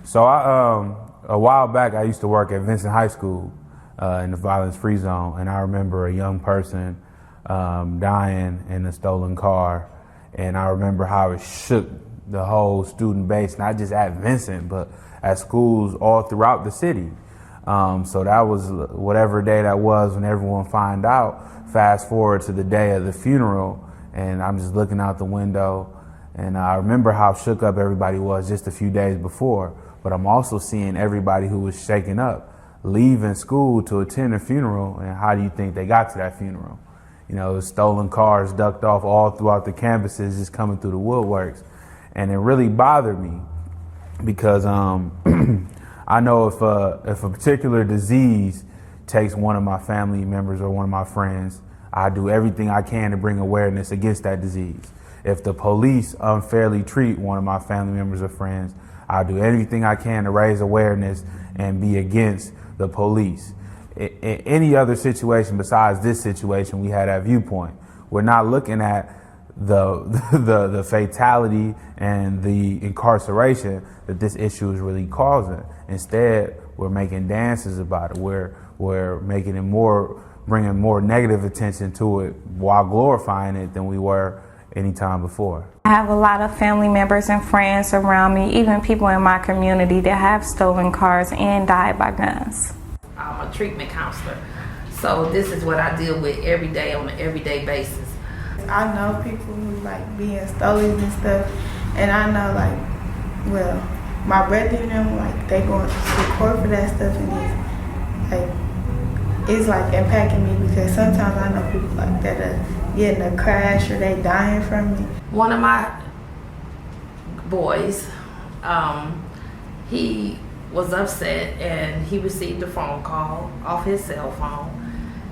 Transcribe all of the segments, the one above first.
So a while back, I used to work at Vincent High School in the violence-free zone, and I remember a young person dying in a stolen car, and I remember how it shook the whole student base, not just at Vincent, but at schools all throughout the city. So that was whatever day that was when everyone found out. Fast forward to the day of the funeral, and I'm just looking out the window, and I remember how shook up everybody was just a few days before. But I'm also seeing everybody who was shaken up leaving school to attend a funeral, and how do you think they got to that funeral? You know, stolen cars ducked off all throughout the campuses, just coming through the woodworks. And it really bothered me because I know if a particular disease takes one of my family members or one of my friends, I do everything I can to bring awareness against that disease. If the police unfairly treat one of my family members or friends, I do everything I can to raise awareness and be against the police. In any other situation besides this situation, we had that viewpoint. We're not looking at the fatality and the incarceration that this issue is really causing. Instead, we're making dances about it. We're making it bringing more negative attention to it while glorifying it than we were any time before. I have a lot of family members and friends around me, even people in my community that have stolen cars and died by guns. I'm a treatment counselor, so this is what I deal with every day on an everyday basis. I know people who like be in Stollies and stuff, and I know like, well, my brother and them, like they going to court for that stuff, and it's like impacting me because sometimes I know people like that are getting a crash or they dying from it. One of my boys, he was upset and he received a phone call off his cell phone,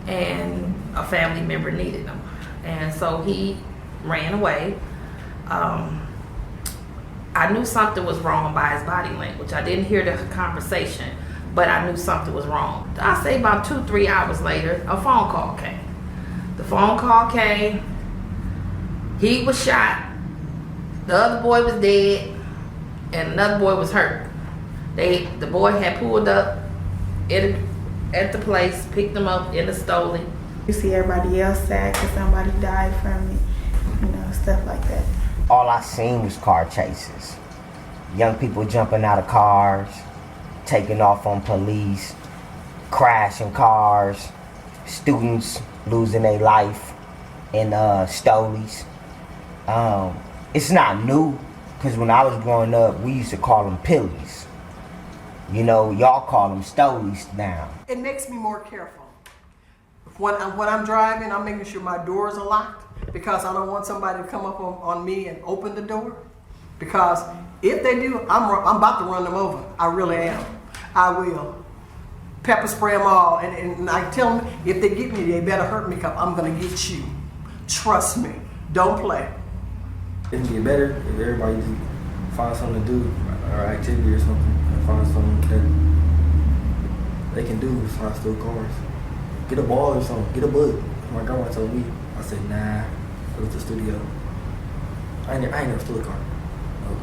and a family member needed him. And so he ran away. I knew something was wrong by his body language. I didn't hear the conversation, but I knew something was wrong. I say about 2-3 hours later, a phone call came. The phone call came, he was shot, the other boy was dead, and another boy was hurt. The boy had pulled up at the place, picked him up in the Stollie. You see everybody else sad because somebody died from it, you know, stuff like that. All I seen was car chases. Young people jumping out of cars, taking off on police, crashing cars, students losing their life in Stollies. It's not new, because when I was growing up, we used to call them pillies. You know, y'all call them Stollies now. It makes me more careful. When I'm driving, I'm making sure my doors are locked because I don't want somebody to come up on me and open the door. Because if they do, I'm about to run them over. I really am. I will. Pepper spray them all, and I tell them if they get me, they better hurt me because I'm gonna get you. Trust me. Don't play. It'd get better if everybody just find something to do or activity or something. Find something that they can do besides steal cars. Get a ball or something. Get a book. My grandma told me. I said, nah, go to the studio. I ain't never stole a car. No.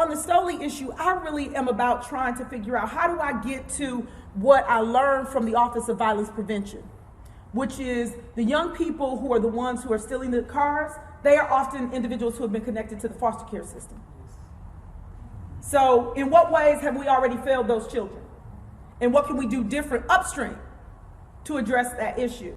On the Stollie issue, I really am about trying to figure out how do I get to what I learned from the Office of Violence Prevention, which is the young people who are the ones who are stealing the cars, they are often individuals who have been connected to the foster care system. So in what ways have we already failed those children? And what can we do different upstream to address that issue?